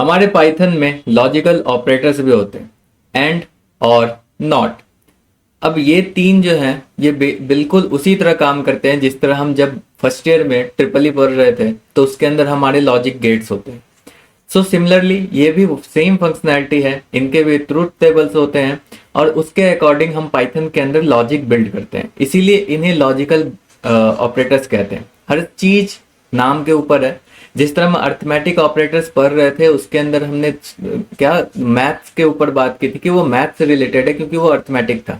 हमारे पाइथन में logical operators भी होते हैं, एंड और नॉट। अब ये तीन जो हैं ये बिल्कुल उसी तरह काम करते हैं जिस तरह हम जब फर्स्ट ईयर में ट्रिपल ई पढ़ रहे थे तो उसके अंदर हमारे लॉजिक गेट्स होते हैं। सो सिमिलरली ये भी सेम फंक्शनैलिटी है, इनके भी ट्रूथ टेबल्स होते हैं और उसके अकॉर्डिंग हम पाइथन के अंदर लॉजिक बिल्ड करते हैं, इसीलिए इन्हें लॉजिकल ऑपरेटर्स कहते हैं। हर चीज नाम के ऊपर है। जिस तरह हम अर्थमेटिक ऑपरेटर्स पढ़ रहे थे उसके अंदर हमने क्या मैथ्स के ऊपर बात की थी कि वो मैथ से रिलेटेड है क्योंकि वो अर्थमेटिक था।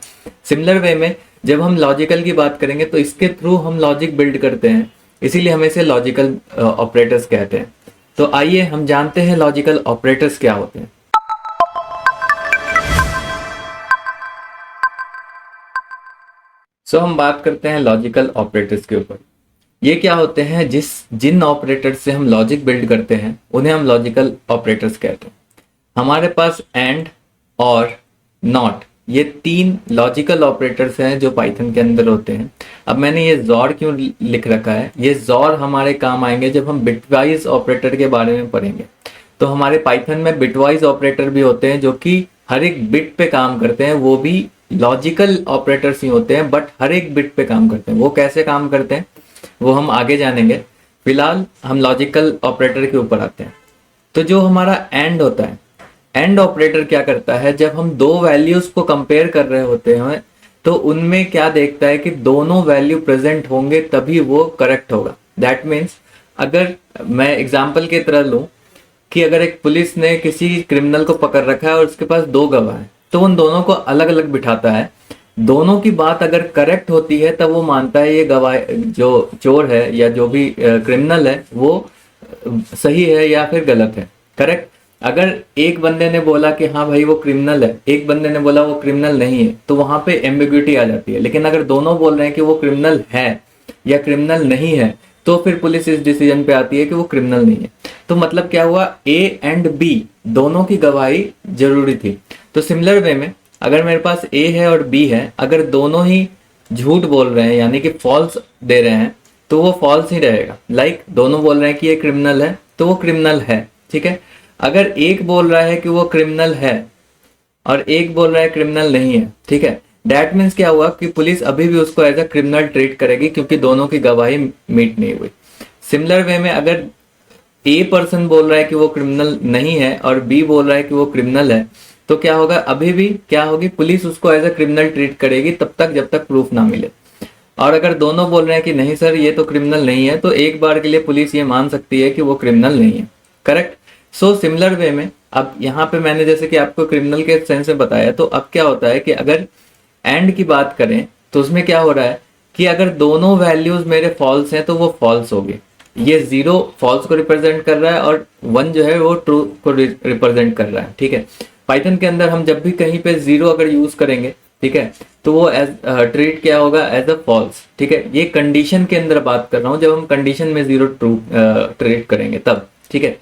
सिमिलर वे में जब हम लॉजिकल की बात करेंगे तो इसके थ्रू हम लॉजिक बिल्ड करते हैं, इसीलिए हम इसे लॉजिकल ऑपरेटर्स कहते हैं। तो आइए हम जानते हैं लॉजिकल ऑपरेटर्स क्या होते हैं। हम बात करते हैं लॉजिकल ऑपरेटर्स के ऊपर। ये क्या होते हैं, जिन ऑपरेटर से हम लॉजिक बिल्ड करते हैं उन्हें हम लॉजिकल ऑपरेटर्स कहते हैं। हमारे पास एंड और नॉट ये तीन लॉजिकल ऑपरेटर्स हैं जो पाइथन के अंदर होते हैं। अब मैंने ये जॉर क्यों लिख रखा है, ये जॉर हमारे काम आएंगे जब हम बिटवाइज ऑपरेटर के बारे में पढ़ेंगे। तो हमारे पाइथन में बिटवाइज ऑपरेटर भी होते हैं जो कि हर एक बिट पे काम करते हैं, वो भी लॉजिकल ऑपरेटर्स ही होते हैं बट हर एक बिट पे काम करते हैं। वो कैसे काम करते हैं वो हम आगे जानेंगे, फिलहाल हम लॉजिकल ऑपरेटर के ऊपर आते हैं। तो जो हमारा एंड होता है, एंड ऑपरेटर क्या करता है, जब हम दो वैल्यूज को कंपेयर कर रहे होते हैं तो उनमें क्या देखता है कि दोनों वैल्यू प्रेजेंट होंगे तभी वो करेक्ट होगा। दैट मीन्स अगर मैं एग्जाम्पल की तरह लूं कि अगर एक पुलिस ने किसी क्रिमिनल को पकड़ रखा है और उसके पास दो गवाह हैं तो उन दोनों को अलग अलग बिठाता है। दोनों की बात अगर करेक्ट होती है तब वो मानता है ये गवाह जो चोर है या जो भी क्रिमिनल है वो सही है या फिर गलत है, करेक्ट। अगर एक बंदे ने बोला कि हाँ भाई वो क्रिमिनल है, एक बंदे ने बोला वो क्रिमिनल नहीं है, तो वहां पे एम्बिग्युइटी आ जाती है। लेकिन अगर दोनों बोल रहे हैं कि वो क्रिमिनल है या क्रिमिनल नहीं है तो फिर पुलिस इस डिसीजन पे आती है कि वो क्रिमिनल नहीं है। तो मतलब क्या हुआ, ए एंड बी दोनों की गवाही जरूरी थी। तो सिमिलर वे में अगर मेरे पास ए है और बी है, अगर दोनों ही झूठ बोल रहे हैं यानी कि फॉल्स दे रहे हैं तो वो फॉल्स ही रहेगा। लाइक दोनों बोल रहे हैं कि ये क्रिमिनल है तो वो क्रिमिनल है, ठीक है। अगर एक बोल रहा है कि वो क्रिमिनल है और एक बोल रहा है क्रिमिनल नहीं है, ठीक है, दैट मीन्स क्या हुआ कि पुलिस अभी भी उसको एज अ क्रिमिनल ट्रीट करेगी क्योंकि दोनों की गवाही मीट नहीं हुई। सिमिलर वे में अगर ए पर्सन बोल रहा है कि वो क्रिमिनल नहीं है और बी बोल रहा है कि वो क्रिमिनल है तो क्या होगा, अभी भी क्या होगी, पुलिस उसको एज अ क्रिमिनल ट्रीट करेगी तब तक जब तक प्रूफ ना मिले। और अगर दोनों बोल रहे हैं कि नहीं सर ये तो क्रिमिनल नहीं है तो एक बार के लिए पुलिस ये मान सकती है कि वो क्रिमिनल नहीं है, करेक्ट। सो सिमिलर वे में अब यहाँ पे मैंने जैसे कि आपको क्रिमिनल के सेंस में बताया, तो अब क्या होता है कि अगर एंड की बात करें तो उसमें क्या हो रहा है कि अगर दोनों वैल्यूज मेरे फॉल्स हैं तो वो फॉल्स होगी। ये जीरो फॉल्स को रिप्रेजेंट कर रहा है और वन जो है वो ट्रू को रिप्रेजेंट कर रहा है, ठीक है। पाइथन के अंदर हम जब भी कहीं पे जीरो अगर यूज करेंगे, ठीक है, तो वो एज ट्रीट क्या होगा, एज अ फॉल्स, ठीक है। ये कंडीशन के अंदर बात कर रहा हूं, जब हम कंडीशन में जीरो ट्रू ट्रीट करेंगे तब, ठीक है।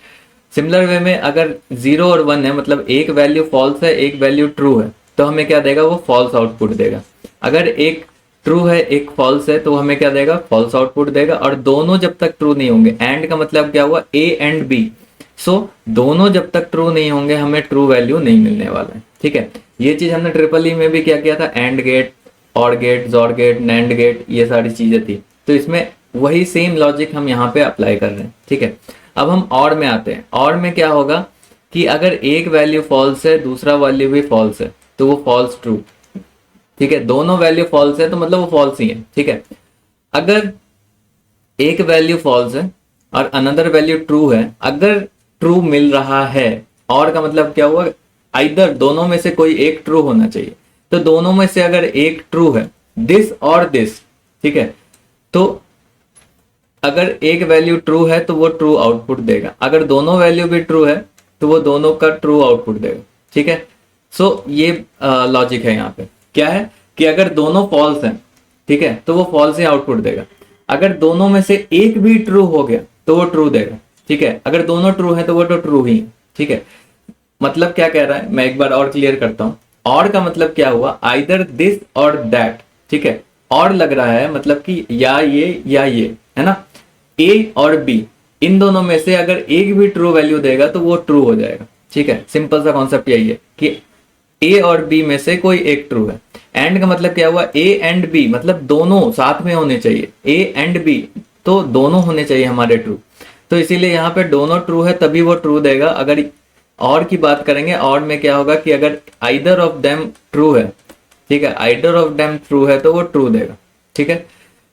सिमिलर वे में अगर जीरो और वन है मतलब एक वैल्यू फॉल्स है एक वैल्यू ट्रू है तो हमें क्या देगा, वो फॉल्स आउटपुट देगा। अगर एक ट्रू है एक फॉल्स है तो हमें क्या देगा, फॉल्स आउटपुट देगा। और दोनों जब तक ट्रू नहीं होंगे, एंड का मतलब क्या हुआ, ए एंड बी, सो दोनों जब तक ट्रू नहीं होंगे हमें ट्रू वैल्यू नहीं मिलने वाला है, ठीक है। ये चीज हमने ट्रिपल ई में भी क्या किया था, and gate, or gate, xor gate, nand gate, ये सारी चीजें थी। तो इसमें वही सेम लॉजिक हम यहाँ पे अप्लाई कर रहे हैं, ठीक है। अब हम और में आते हैं। और में क्या होगा कि अगर एक वैल्यू फॉल्स है दूसरा वैल्यू भी फॉल्स है तो वो फॉल्स ट्रू, ठीक है। दोनों वैल्यू फॉल्स है तो मतलब वो फॉल्स ही है, ठीक है। अगर एक वैल्यू फॉल्स है और अनदर वैल्यू ट्रू है, अगर ट्रू मिल रहा है, और का मतलब क्या हुआ, आइदर दोनों में से कोई एक ट्रू होना चाहिए। तो दोनों में से अगर एक ट्रू है, दिस और दिस, ठीक है, तो अगर एक वैल्यू ट्रू है तो वो ट्रू आउटपुट देगा। अगर दोनों वैल्यू भी ट्रू है तो वो दोनों का ट्रू आउटपुट देगा, ठीक है। सो ये लॉजिक है यहाँ पे, क्या है कि अगर दोनों फॉल्स हैं, ठीक है, तो वो फॉल्स ही आउटपुट देगा। अगर दोनों में से एक भी ट्रू हो गया तो वो ट्रू देगा, ठीक है। अगर दोनों ट्रू है तो वो तो ट्रू ही है, ठीक है। मतलब क्या कह रहा है, मैं एक बार और क्लियर करता हूं। और का मतलब क्या हुआ, आइदर दिस और दैट, ठीक है। और लग रहा है मतलब कि या ये, है ना, ए और बी, इन दोनों में से अगर एक भी ट्रू वैल्यू देगा तो वो ट्रू हो जाएगा। ठीक है, सिंपल सा कॉन्सेप्ट यही है कि ए और बी में से कोई एक ट्रू है। एंड का मतलब क्या हुआ, ए एंड बी मतलब दोनों साथ में होने चाहिए, ए एंड बी तो दोनों होने चाहिए हमारे ट्रू। तो इसीलिए यहाँ पे दोनों ट्रू है तभी वो ट्रू देगा। अगर और की बात करेंगे, और में क्या होगा कि अगर आइदर ऑफ देम ट्रू है, ठीक है, आइदर ऑफ देम ट्रू है तो वो ट्रू देगा। ठीक है,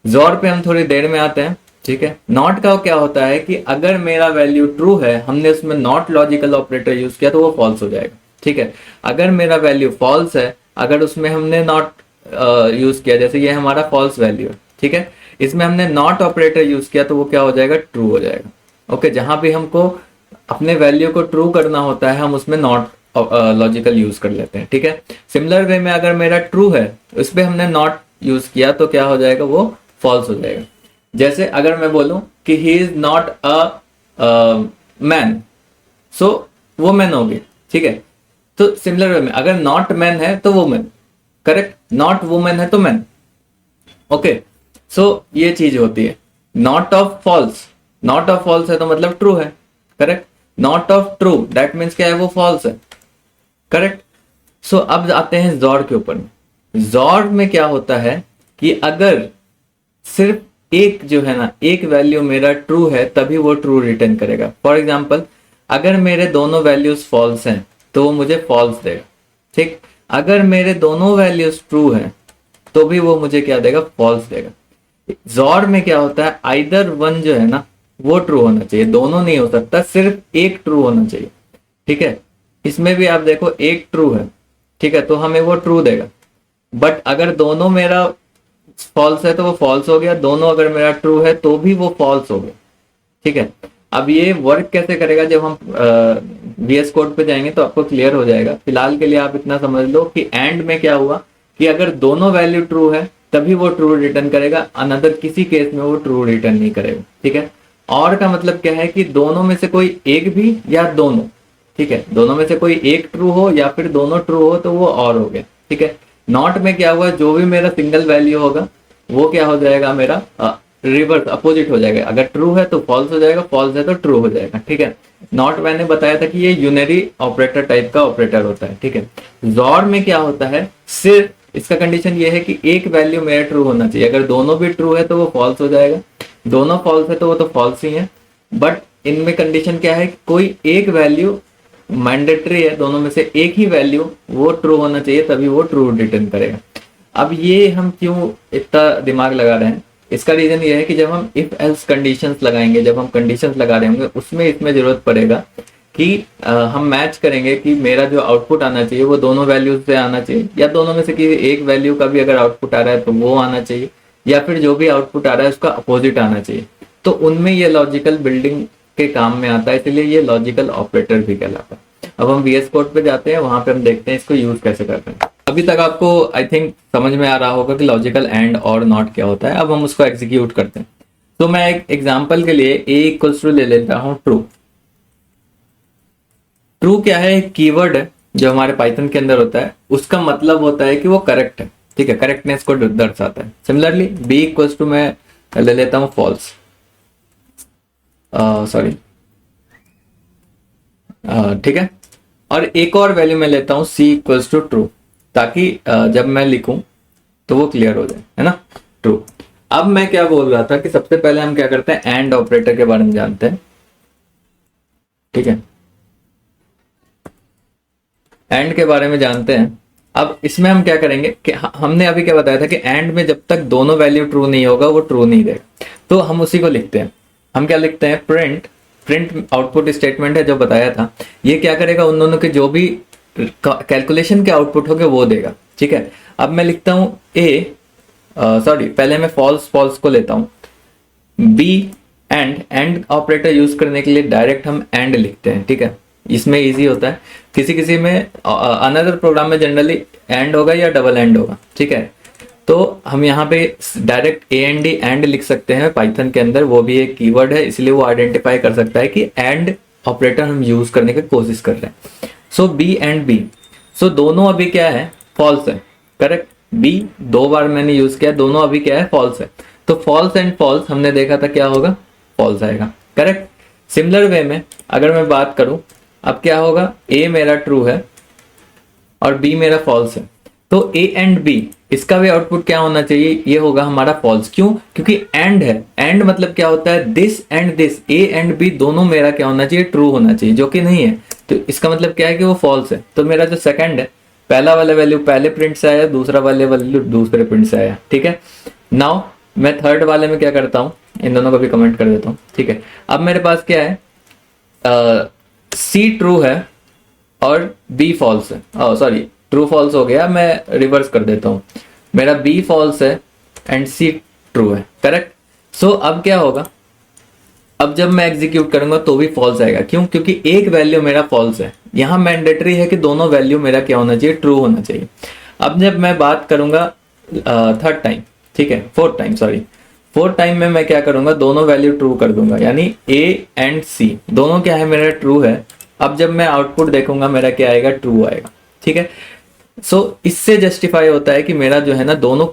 जोर पे हम थोड़ी देर में आते हैं। ठीक है, नॉट का क्या होता है कि अगर मेरा वैल्यू ट्रू है, हमने उसमें नॉट लॉजिकल ऑपरेटर यूज किया तो वो फॉल्स हो जाएगा। ठीक है, अगर मेरा वैल्यू फॉल्स है, अगर उसमें हमने नॉट यूज किया, जैसे ये हमारा फॉल्स वैल्यू है, ठीक है, इसमें हमने नॉट ऑपरेटर यूज किया तो वो क्या हो जाएगा, ट्रू हो जाएगा। ओके, जहां भी हमको अपने वैल्यू को ट्रू करना होता है हम उसमें नॉट लॉजिकल यूज कर लेते हैं। ठीक है, सिमिलर वे में अगर मेरा ट्रू है उस पर हमने नॉट यूज किया तो क्या हो जाएगा, वो फॉल्स हो जाएगा। जैसे अगर मैं बोलूं कि he is not a man, so वो मैन हो गई। ठीक है, तो सिमिलर वे में अगर नॉट मैन है तो वो मैन, करेक्ट, नॉट वुमेन है तो मैन। ओके, सो ये चीज होती है। Not of false, not of false है तो मतलब ट्रू है, correct, not of true that means क्या है, वो फॉल्स है, करेक्ट। सो अब आते हैं जॉर के ऊपर। जॉर में क्या होता है कि अगर सिर्फ एक जो है ना, एक वैल्यू मेरा ट्रू है तभी वो ट्रू रिटर्न करेगा। फॉर एग्जाम्पल अगर मेरे दोनों वैल्यूज फॉल्स हैं तो वो मुझे फॉल्स देगा। ठीक, अगर मेरे दोनों वैल्यूज ट्रू हैं तो भी वो मुझे क्या देगा, फॉल्स देगा। जॉर में क्या होता है, आइदर वन जो है ना वो ट्रू होना चाहिए, दोनों नहीं हो सकता, सिर्फ एक ट्रू होना चाहिए। ठीक है, इसमें भी आप देखो एक ट्रू है, ठीक है, तो हमें वो ट्रू देगा। बट अगर दोनों मेरा फॉल्स है तो वो फॉल्स हो गया, दोनों अगर मेरा ट्रू है तो भी वो फॉल्स हो गया। ठीक है, अब ये वर्क कैसे करेगा, जब हम VS कोड पे जाएंगे तो आपको क्लियर हो जाएगा। फिलहाल के लिए आप इतना समझ लो कि एंड में क्या हुआ कि अगर दोनों वैल्यू ट्रू है तभी वो ट्रू रिटर्न करेगा, अनदर किसी केस में वो ट्रू रिटर्न नहीं करेगा। ठीक है, और का मतलब क्या है कि दोनों में से कोई एक भी या दोनों, ठीक है, दोनों में से कोई एक ट्रू हो या फिर दोनों ट्रू हो तो वो और हो गया। ठीक है, नॉट में क्या हुआ, जो भी मेरा सिंगल वैल्यू होगा वो क्या हो जाएगा, मेरा रिवर्स अपोजिट हो जाएगा। अगर ट्रू है तो फॉल्स हो जाएगा, फॉल्स है तो ट्रू हो जाएगा। ठीक है, नॉट मैंने बताया था कि ये यूनरी ऑपरेटर टाइप का ऑपरेटर होता है। ठीक है, जॉर में क्या होता है, सिर्फ इसका कंडीशन ये है कि एक वैल्यू मेरा ट्रू होना चाहिए, अगर दोनों भी ट्रू है तो वो फॉल्स हो जाएगा, दोनों फॉल्स है तो वो तो फॉल्स ही है। बट इनमें कंडीशन क्या है, कोई एक वैल्यू मैंडेटरी है, दोनों में से एक ही वैल्यू वो ट्रू होना चाहिए तभी वो ट्रू रिटर्न करेगा। अब ये हम क्यों इतना दिमाग लगा रहे हैं, इसका रीजन ये है कि जब हम इफ एल्स कंडीशंस लगाएंगे, जब हम कंडीशंस लगा रहे होंगे उसमें इसमें जरूरत पड़ेगा कि हम मैच करेंगे कि मेरा जो आउटपुट आना चाहिए वो दोनों वैल्यूज से आना चाहिए, या दोनों में से किसी एक वैल्यू का भी अगर आउटपुट आ रहा है तो वो आना चाहिए, या फिर जो भी आउटपुट आ रहा है उसका अपोजिट आना चाहिए। तो उनमें ये लॉजिकल बिल्डिंग के काम में आता है, इसलिए ये लॉजिकल ऑपरेटर भी कहलाता है। अब हम VS कोड पे जाते हैं, वहां पे हम देखते हैं इसको यूज कैसे करते हैं। अभी तक आपको आई थिंक समझ में आ रहा होगा कि लॉजिकल एंड और नॉट क्या होता है। अब हम उसको एग्जीक्यूट करते हैं। तो मैं एक एग्जांपल के लिए a इक्वल्स टू ले लेता हूं ट्रू। ट्रू क्या है, एक कीवर्ड है जो हमारे पाइथन के अंदर होता है, उसका मतलब होता है कि वो करेक्ट है। ठीक है, करेक्टनेस को दर्शाता है। सिमिलरली b इक्वल्स टू मैं ले लेता हूं फॉल्स, सॉरी, ठीक है, और एक और वैल्यू मैं लेता हूं c इक्वल्स टू ट्रू, ताकि जब मैं लिखूं तो वो क्लियर हो जाए, है ना, ट्रू। अब मैं क्या बोल रहा था कि सबसे पहले हम क्या करते हैं, एंड ऑपरेटर के बारे में जानते हैं। ठीक है, एंड के बारे में जानते हैं। अब इसमें हम क्या करेंगे कि हमने अभी क्या बताया था कि एंड में जब तक दोनों वैल्यू ट्रू नहीं होगा वो ट्रू नहीं देगा। तो हम उसी को लिखते हैं। हम क्या लिखते हैं, प्रिंट, प्रिंट आउटपुट स्टेटमेंट है जो बताया था। ये क्या करेगा, उन दोनों के जो भी कैलकुलेशन के आउटपुट होंगे वो देगा। ठीक है, अब मैं लिखता हूं सॉरी, पहले मैं फॉल्स फॉल्स को लेता हूं। बी एंड ऑपरेटर यूज करने के लिए डायरेक्ट हम एंड लिखते हैं। ठीक है, इसमें इजी होता है। किसी किसी में अनदर प्रोग्राम में जनरली एंड होगा या डबल एंड होगा। ठीक है, तो हम यहाँ पे डायरेक्ट AND एंड लिख सकते हैं पाइथन के अंदर, वो भी एक कीवर्ड है, इसलिए वो आइडेंटिफाई कर सकता है कि एंड ऑपरेटर हम यूज करने की कोशिश कर रहे हैं। सो बी एंड बी, सो दोनों अभी क्या है, फॉल्स है, करेक्ट। बी 2 बार मैंने यूज किया, दोनों अभी क्या है, फॉल्स है। तो फॉल्स एंड फॉल्स हमने देखा था क्या होगा, फॉल्स आएगा, करेक्ट। सिमिलर वे में अगर मैं बात करूं, अब क्या होगा, ए मेरा ट्रू है और बी मेरा फॉल्स है, तो ए एंड बी इसका भी आउटपुट क्या होना चाहिए, ये होगा हमारा फॉल्स। क्यों? क्योंकि एंड है, एंड मतलब क्या होता है, this and this, A and B दोनों मेरा क्या होना चाहिए, ट्रू होना चाहिए, जो कि नहीं है, तो इसका मतलब क्या है कि वो फॉल्स है। तो मेरा जो सेकंड है, पहला वाला वैल्यू पहले प्रिंट से आया, दूसरा वाले वैल्यू दूसरे प्रिंट से आया, ठीक है। नाउ मैं थर्ड वाले में क्या करता हूँ, इन दोनों को भी कमेंट कर देता हूँ, ठीक है। अब मेरे पास क्या है, सी ट्रू है और बी फॉल्स है, सॉरी ट्रू फॉल्स हो गया, मैं रिवर्स कर देता हूं, मेरा बी फॉल्स है एंड सी ट्रू है, करेक्ट। सो अब क्या होगा, अब जब मैं एग्जीक्यूट करूंगा तो भी फॉल्स आएगा। क्यों? क्योंकि एक वैल्यू मेरा फॉल्स है, यहां मैंडेटरी है कि दोनों वैल्यू मेरा क्या होना चाहिए, ट्रू होना चाहिए। अब जब मैं बात करूंगा थर्ड टाइम, ठीक है, fourth time, sorry fourth time में मैं क्या करूंगा, दोनों वैल्यू ट्रू कर दूंगा, यानी ए एंड सी दोनों क्या है, मेरा ट्रू है। अब जब मैं आउटपुट देखूंगा मेरा क्या आएगा, ट्रू आएगा, ठीक है। सो इससे जस्टिफाई होता है कि मेरा जो है ना दोनों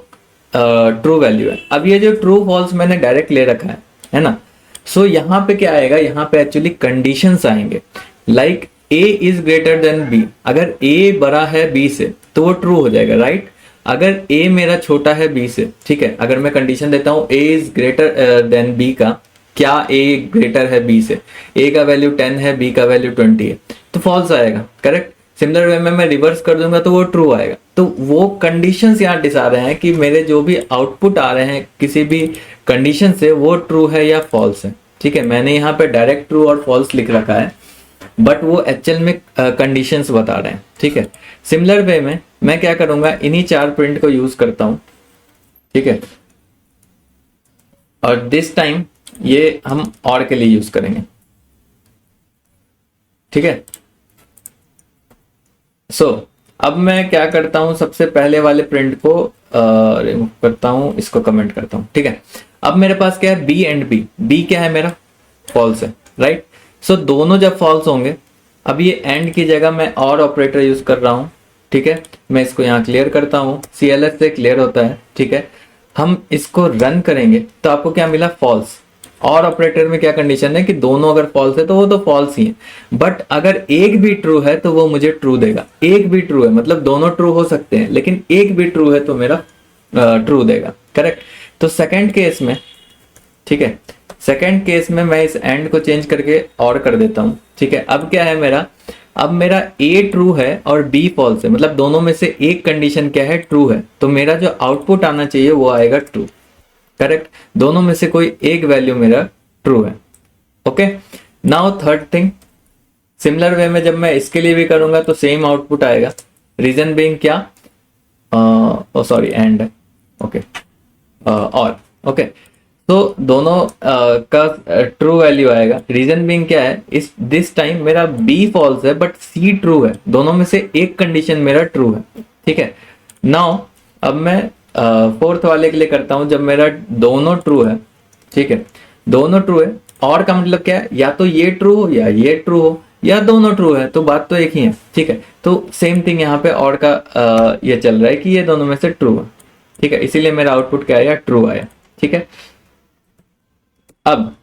ट्रू वैल्यू है। अब ये जो ट्रू फॉल्स मैंने डायरेक्ट ले रखा है ना, सो यहाँ पे क्या आएगा, यहाँ पे एक्चुअली कंडीशंस आएंगे, like A is greater than B, अगर ए बड़ा है बी से तो वो ट्रू हो जाएगा, राइट। अगर ए मेरा छोटा है बी से, ठीक है, अगर मैं कंडीशन देता हूं ए इज ग्रेटर देन बी का, क्या ए ग्रेटर है बी से, ए का वैल्यू 10 है, बी का वैल्यू 20 है, तो फॉल्स आएगा, करेक्ट। सिमिलर वे में मैं रिवर्स कर दूंगा तो वो ट्रू आएगा। तो वो कंडीशंस यहाँ दिखा रहे हैं कि मेरे जो भी आउटपुट आ रहे हैं किसी भी कंडीशन से, वो ट्रू है या फॉल्स है, ठीक है। मैंने यहाँ पे डायरेक्ट ट्रू और फॉल्स लिख रखा है, बट वो एक्चुअल में कंडीशंस बता रहे हैं, ठीक है। सिमिलर वे में मैं क्या करूंगा, इन्हीं 4 प्रिंट को यूज करता हूं, ठीक है, और दिस टाइम ये हम और के लिए यूज करेंगे, ठीक है। सो अब मैं क्या करता हूं, सबसे पहले वाले प्रिंट को रिमूव करता हूं, इसको कमेंट करता हूं, ठीक है। अब मेरे पास क्या है, बी एंड बी, बी क्या है मेरा, फॉल्स है, राइट। सो दोनों जब फॉल्स होंगे, अब ये एंड की जगह मैं और ऑपरेटर यूज कर रहा हूं, ठीक है। मैं इसको यहाँ क्लियर करता हूं, CLS से क्लियर होता है, ठीक है। हम इसको रन करेंगे तो आपको क्या मिला, फॉल्स। और ऑपरेटर में क्या कंडीशन है कि दोनों अगर फॉल्स है तो वो तो फॉल्स ही है, बट अगर एक भी ट्रू है तो वो मुझे ट्रू देगा। एक भी ट्रू है मतलब दोनों ट्रू हो सकते हैं, लेकिन एक भी ट्रू है तो मेरा ट्रू देगा, करेक्ट। तो सेकंड केस में, ठीक है, सेकंड केस में मैं इस एंड को चेंज करके और कर देता हूं, ठीक है। अब क्या है मेरा, अब मेरा ए ट्रू है और बी फॉल्स है, मतलब दोनों में से एक कंडीशन क्या है, ट्रू है, तो मेरा जो आउटपुट आना चाहिए वो आएगा ट्रू, करेक्ट। दोनों में से कोई एक वैल्यू मेरा ट्रू है, okay. Now third thing, similar way में जब मैं इसके लिए भी करूंगा तो सेम आउटपुट आएगा। रीजन बीइंग क्या, सॉरी एंड, ओके, और ओके, तो दोनों का ट्रू वैल्यू आएगा। रीजन बीइंग क्या है, इस दिस टाइम मेरा बी फॉल्स है बट सी ट्रू है, दोनों में से एक कंडीशन मेरा ट्रू है, ठीक है। नाउ अब मैं फोर्थ वाले के लिए करता हूं, जब मेरा दोनों ट्रू है, ठीक है, दोनों ट्रू है, और का मतलब क्या है, या तो ये ट्रू हो या ये ट्रू हो या दोनों ट्रू है, तो बात तो एक ही है, ठीक है। तो सेम थिंग यहाँ पे और का ये चल रहा है कि ये दोनों में से ट्रू है, ठीक है, इसीलिए मेरा आउटपुट क्या आया, ट्रू आया, ठीक है। अब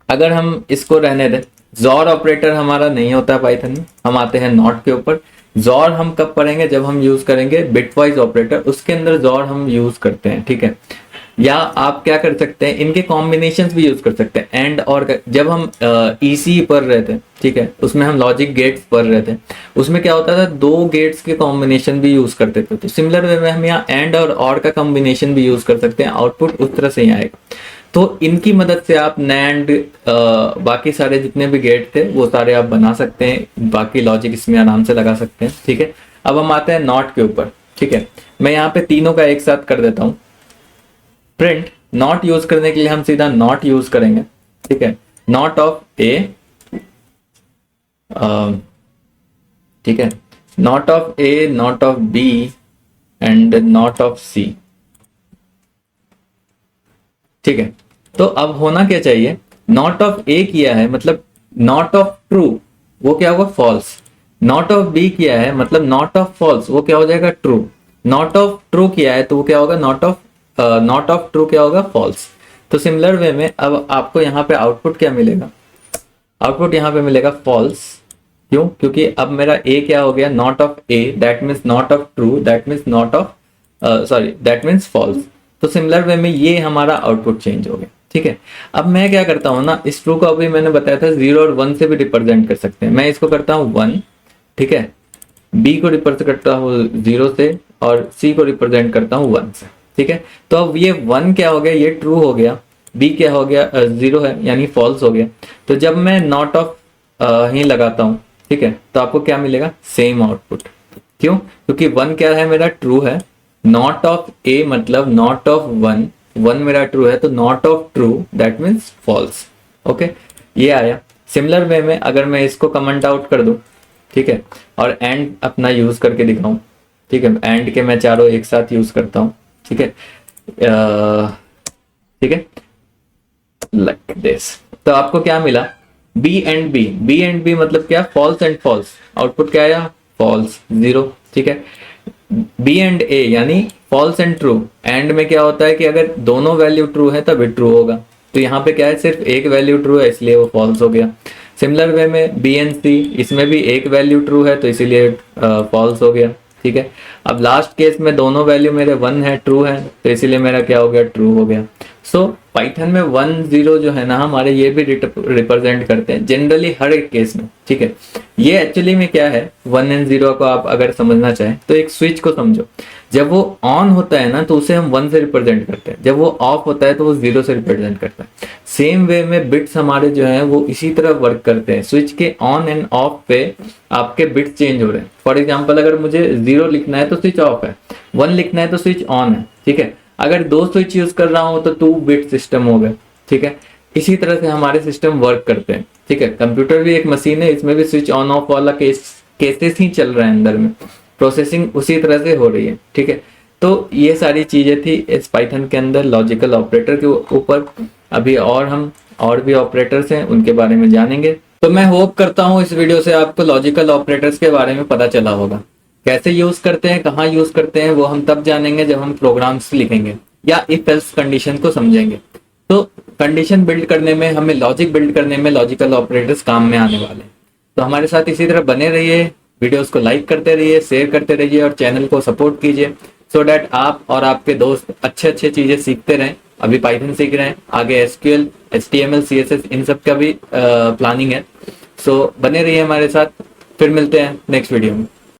अगर हम इसको रहने दें, जॉर ऑपरेटर हमारा नहीं होता पाइथन में, हम आते हैं नॉट के ऊपर। जॉर हम कब पढ़ेंगे, जब हम यूज करेंगे बिटवाइज ऑपरेटर, उसके अंदर जॉर हम यूज करते हैं, ठीक है। या आप क्या कर सकते हैं, इनके कॉम्बिनेशंस भी यूज कर सकते हैं, एंड और जब हम ईसी पढ़ रहे थे, ठीक है, उसमें हम लॉजिक गेट्स पढ़ रहे थे, उसमें क्या होता था, 2 गेट्स के कॉम्बिनेशन भी यूज करते थे। तो सिमिलर वे में हम यहाँ एंड और का कॉम्बिनेशन भी यूज कर सकते हैं, आउटपुट उस तरह से ही आएगा। तो इनकी मदद से आप नैंड बाकी सारे जितने भी गेट थे वो सारे आप बना सकते हैं, बाकी लॉजिक इसमें आराम से लगा सकते हैं, ठीक है। अब हम आते हैं नॉट के ऊपर, ठीक है। मैं यहाँ पे तीनों का एक साथ कर देता हूँ प्रिंट। नॉट यूज करने के लिए हम सीधा नॉट यूज करेंगे, ठीक है, नॉट ऑफ ए, ठीक है, not of A, not of B and not of C, ठीक है। तो अब होना क्या चाहिए, नॉट ऑफ ए किया है मतलब नॉट ऑफ ट्रू, वो क्या होगा, फॉल्स। नॉट ऑफ बी किया है मतलब नॉट ऑफ फॉल्स, वो क्या हो जाएगा, ट्रू। नॉट ऑफ ट्रू किया है तो वो क्या होगा, नॉट ऑफ ट्रू क्या होगा, फॉल्स। तो सिमिलर वे में अब आपको यहाँ पे आउटपुट क्या मिलेगा, आउटपुट यहाँ पे मिलेगा फॉल्स। क्यों? क्योंकि अब मेरा ए क्या हो गया, not of A, that means not of true, that means not of sorry that means false. तो सिमिलर वे में ये हमारा आउटपुट चेंज हो गया। ठीक है, अब मैं क्या करता हूँ ना, इस ट्रू को अभी मैंने बताया था 0 और 1 से भी रिप्रेजेंट कर सकते हैं। मैं इसको करता हूँ 1, ठीक है, बी को रिप्रेजेंट करता हूँ 0 से और सी को रिप्रेजेंट करता हूँ 1 से। ठीक है, तो अब ये 1 क्या हो गया, ये ट्रू हो गया, बी क्या हो गया, 0 है यानी फॉल्स हो गया। तो जब मैं नॉट ऑफ ही लगाता हूँ, ठीक है, तो आपको क्या मिलेगा, सेम आउटपुट। क्यों? क्योंकि 1 क्या है, मेरा ट्रू है, नॉट ऑफ ए मतलब नॉट ऑफ 1, 1 मेरा ट्रू है, तो not of true that means false. Okay, ये आया। सिमिलर वे में अगर मैं इसको कमेंट आउट कर दूं, ठीक है, और एंड अपना यूज करके दिखाऊं, ठीक है, एंड के मैं चारों एक साथ यूज करता हूं, ठीक है, ठीक है, लाइक दिस। तो आपको क्या मिला, B and B, B and B मतलब क्या, फॉल्स एंड फॉल्स। आउटपुट क्या आया, फॉल्स 0। ठीक है, बी एंड ए यानी फॉल्स एंड ट्रू। एंड में क्या होता है कि अगर दोनों वैल्यू ट्रू है तभी ट्रू होगा, तो यहाँ पे क्या है, सिर्फ एक वैल्यू ट्रू है इसलिए वो फॉल्स हो गया। सिमिलर वे में बी एंड सी, इसमें भी एक वैल्यू ट्रू है तो इसीलिए फॉल्स हो गया। ठीक है, अब लास्ट केस में दोनों वैल्यू मेरे 1 है, ट्रू है, तो इसीलिए मेरा क्या हो गया, ट्रू हो गया। सो पाइथन में 1 0 जो है ना हमारे, ये भी रिप्रेजेंट करते हैं जनरली हर एक केस में। ठीक है, ये एक्चुअली में क्या है, 1 एंड 0 को आप अगर समझना चाहें तो एक स्विच को समझो। जब वो ऑन होता है ना तो उसे हम 1 से रिप्रेजेंट करते हैं, जब वो ऑफ होता है तो वो 0 से रिप्रेजेंट करता है। सेम वे में बिट्स हमारे जो है वो इसी तरह वर्क करते हैं। स्विच के ऑन एंड ऑफ पे आपके बिट्स चेंज हो रहे हैं। फॉर एग्जांपल अगर मुझे 0 लिखना है तो स्विच ऑफ है, 1 लिखना है तो स्विच ऑन है। ठीक है, अगर 2 स्विच यूज कर रहा हूं तो 2 बिट सिस्टम हो गए। ठीक है, इसी तरह से हमारे सिस्टम वर्क करते हैं। ठीक है, कंप्यूटर भी एक मशीन है, इसमें भी स्विच ऑन ऑफ वाला केसेस ही चल रहा है, अंदर में प्रोसेसिंग उसी तरह से हो रही है। ठीक है, तो ये सारी चीजें थी इस पाइथन के अंदर लॉजिकल ऑपरेटर के ऊपर। अभी और हम और भी ऑपरेटर्स हैं उनके बारे में जानेंगे। तो मैं होप करता हूँ इस वीडियो से आपको लॉजिकल ऑपरेटर्स के बारे में पता चला होगा। कैसे यूज करते हैं, कहाँ यूज करते हैं, वो हम तब जानेंगे जब हम प्रोग्राम्स लिखेंगे या इफ एल्स कंडीशन को समझेंगे। तो कंडीशन बिल्ड करने में, हमें लॉजिक बिल्ड करने में लॉजिकल ऑपरेटर्स काम में आने वाले हैं। तो हमारे साथ इसी तरह बने रहिए, वीडियोस को लाइक करते रहिए, शेयर करते रहिए और चैनल को सपोर्ट कीजिए, सो डैट आप और आपके दोस्त अच्छे अच्छे चीजें सीखते रहें। अभी पाइथन सीख रहे हैं, आगे एसक्यूएल, एचटीएमएल, सीएसएस इन सब का भी प्लानिंग है। सो बने रहिए हमारे साथ, फिर मिलते हैं नेक्स्ट वीडियो में।